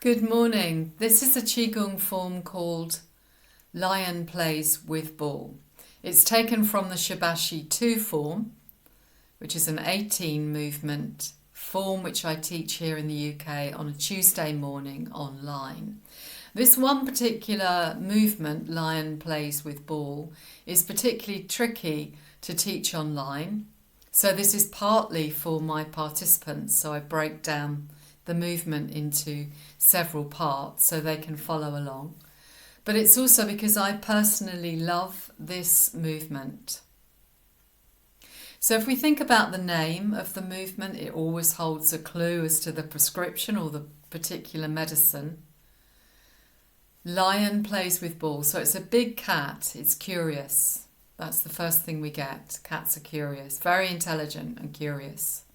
Good morning. This is a Qigong form called Lion Plays with Ball. It's taken from the Shibashi Two form, which is an 18 movement form which I teach here in the UK on a Tuesday morning online. This one particular movement, Lion Plays with Ball, is particularly tricky to teach online. So this is partly for my participants, so I break down the movement into several parts so they can follow along. But it's also because I personally love this movement. So if we think about the name of the movement, it always holds a clue as to the prescription or the particular medicine. Lion plays with ball. So it's a big cat. It's curious. That's the first thing we get. Cats are curious, very intelligent and curious.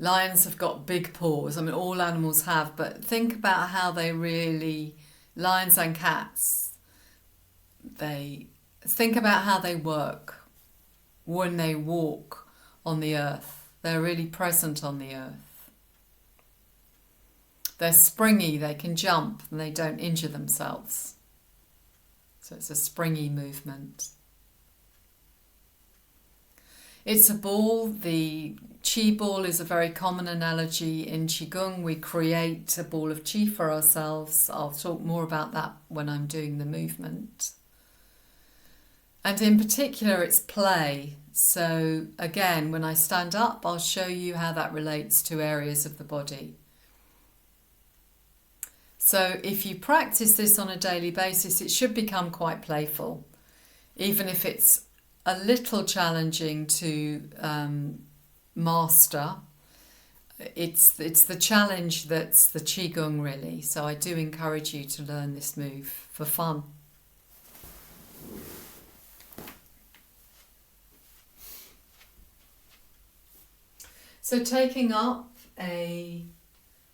Lions have got big paws. I mean, all animals have, but think about how lions and cats, think about how they work when they walk on the earth. They're really present on the earth. They're springy, they can jump and they don't injure themselves. So it's a springy movement. It's a ball. The Qi ball is a very common analogy in Qigong. We create a ball of Qi for ourselves. I'll talk more about that when I'm doing the movement. And in particular, it's play. So again, when I stand up, I'll show you how that relates to areas of the body. So if you practice this on a daily basis, it should become quite playful, even if it's a little challenging to master. It's the challenge that's the Qigong really. So I do encourage you to learn this move for fun. So taking up a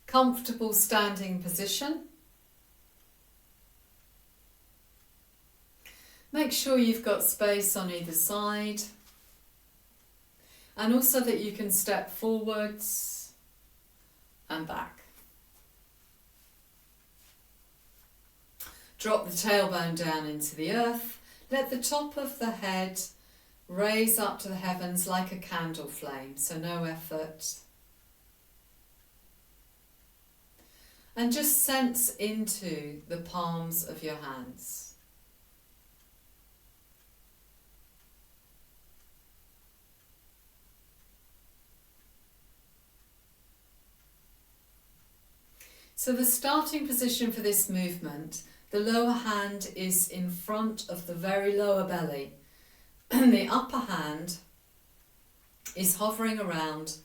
comfortable standing position. Make sure you've got space on either side, and also that you can step forwards and back. Drop the tailbone down into the earth. Let the top of the head raise up to the heavens like a candle flame, so no effort. And just sense into the palms of your hands. So the starting position for this movement, the lower hand is in front of the very lower belly, and the upper hand is hovering around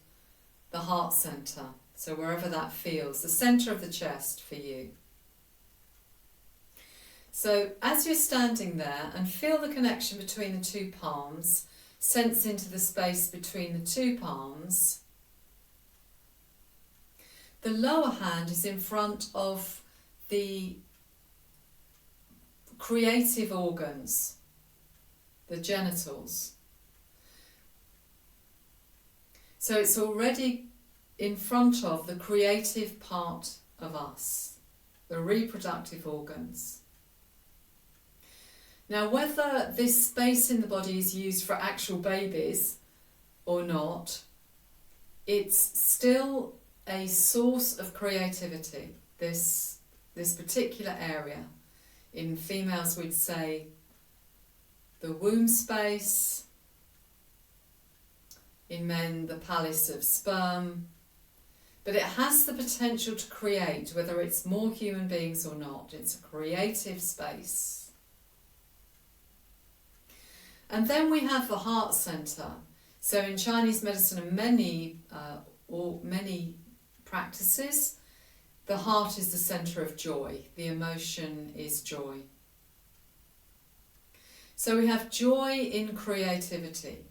the heart center, so wherever that feels, the center of the chest for you. So as you're standing there, and feel the connection between the two palms, sense into the space between the two palms. The lower hand is in front of the creative organs, the genitals. So it's already in front of the creative part of us, the reproductive organs. Now, whether this space in the body is used for actual babies or not, it's still a source of creativity, this particular area. In females we'd say the womb space, in men the palace of sperm, but it has the potential to create, whether it's more human beings or not. It's a creative space. And then we have the heart center. So in Chinese medicine and many practices, the heart is the center of joy. The emotion is joy. So we have joy in creativity.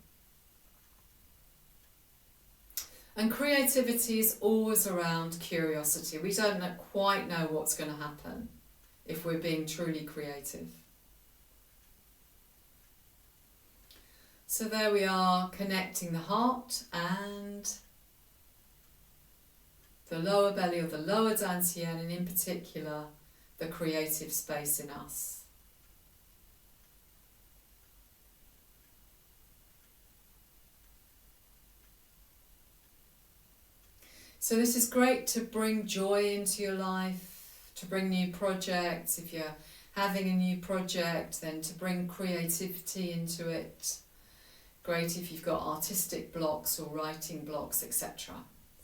And creativity is always around curiosity. We don't quite know what's going to happen if we're being truly creative. So there we are, connecting the heart and the lower belly or the lower dantian, and in particular the creative space in us. So this is great to bring joy into your life, to bring new projects. If you're having a new project, then to bring creativity into it. Great if you've got artistic blocks or writing blocks, etc.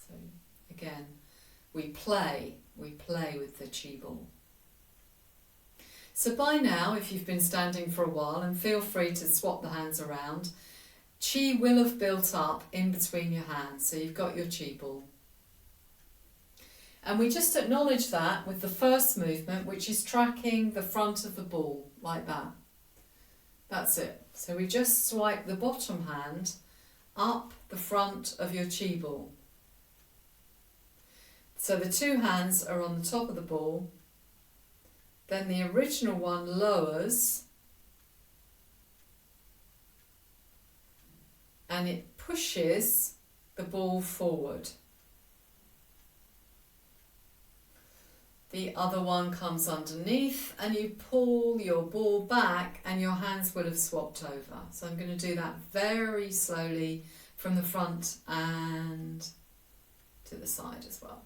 So again, we play with the Qi ball. So by now, if you've been standing for a while, and feel free to swap the hands around, Qi will have built up in between your hands. So you've got your Qi ball. And we just acknowledge that with the first movement, which is tracking the front of the ball, like that. That's it. So we just swipe the bottom hand up the front of your Qi ball. So the two hands are on the top of the ball. Then the original one lowers and it pushes the ball forward. The other one comes underneath and you pull your ball back and your hands will have swapped over. So I'm going to do that very slowly from the front and to the side as well.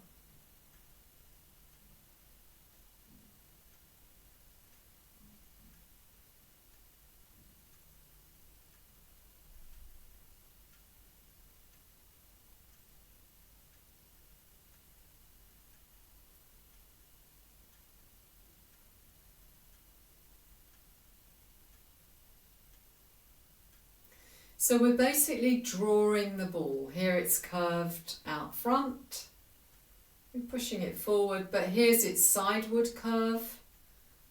So we're basically drawing the ball. Here it's curved out front. We're pushing it forward, but here's its sideward curve,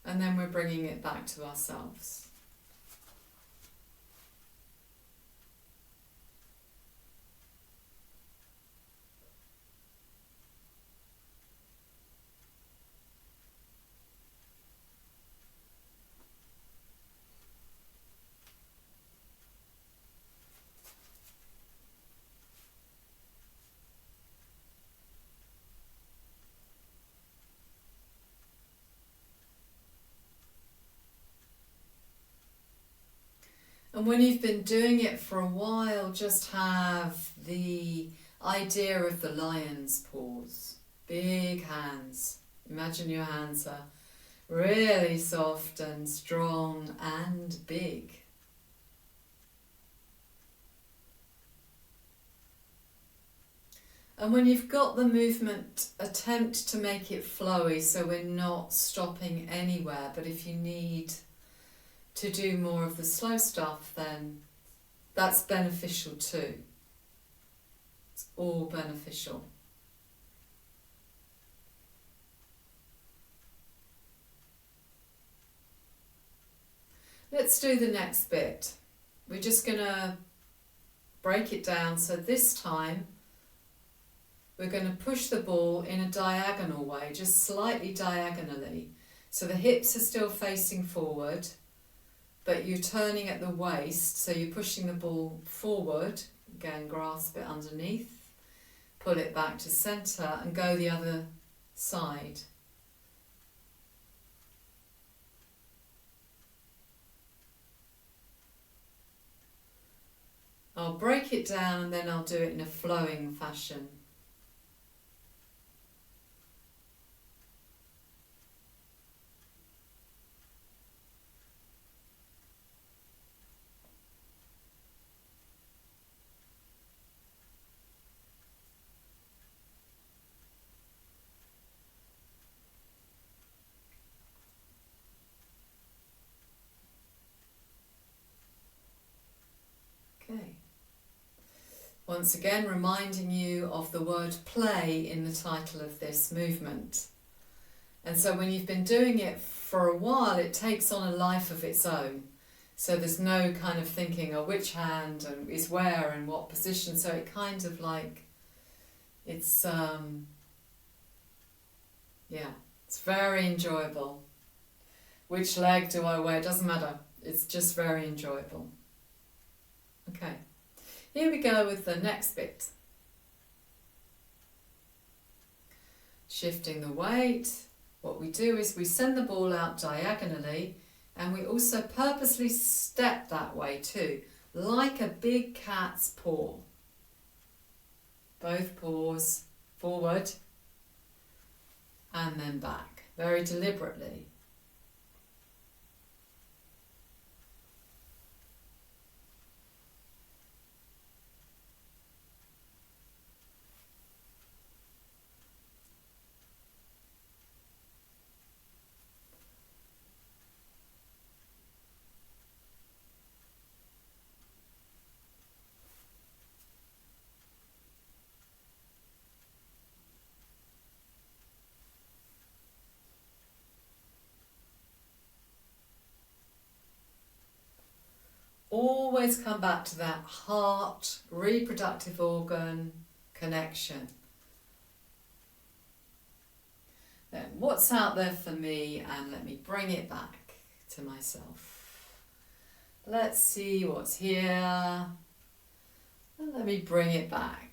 and then we're bringing it back to ourselves. And when you've been doing it for a while, just have the idea of the lion's paws. Big hands. Imagine your hands are really soft and strong and big. And when you've got the movement, attempt to make it flowy so we're not stopping anywhere. But if you need to do more of the slow stuff, then that's beneficial too. It's all beneficial. Let's do the next bit. We're just going to break it down. So this time we're going to push the ball in a diagonal way, just slightly diagonally. So the hips are still facing forward, but you're turning at the waist, so you're pushing the ball forward. Again, grasp it underneath, pull it back to centre and go the other side. I'll break it down and then I'll do it in a flowing fashion. Okay. Once again, reminding you of the word play in the title of this movement. And so when you've been doing it for a while, it takes on a life of its own. So there's no kind of thinking, oh, which hand and is where and what position. So it kind of like, it's, it's very enjoyable. Which leg do I wear? Doesn't matter. It's just very enjoyable. Okay, here we go with the next bit. Shifting the weight, what we do is we send the ball out diagonally, and we also purposely step that way too, like a big cat's paw. Both paws forward and then back, very deliberately. Always come back to that heart, reproductive organ connection. Then what's out there for me, and let me bring it back to myself. Let's see what's here, and let me bring it back.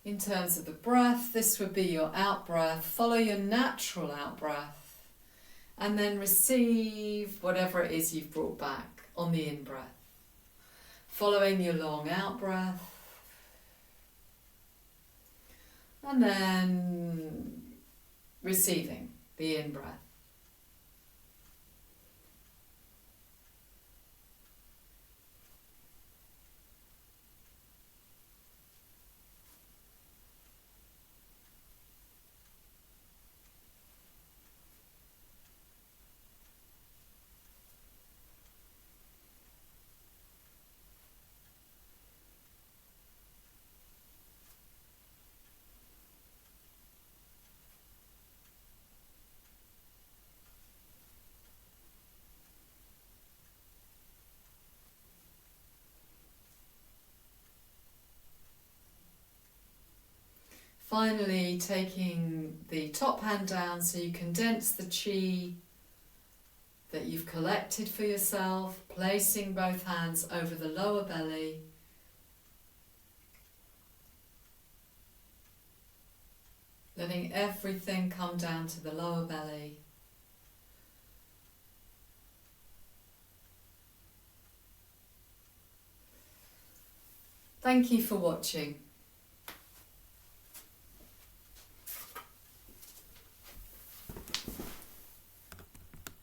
In terms of the breath, this would be your out-breath. Follow your natural out-breath and then receive whatever it is you've brought back on the in-breath. Following your long out-breath and then receiving the in-breath. Finally, taking the top hand down so you condense the chi that you've collected for yourself, placing both hands over the lower belly. Letting everything come down to the lower belly. Thank you for watching.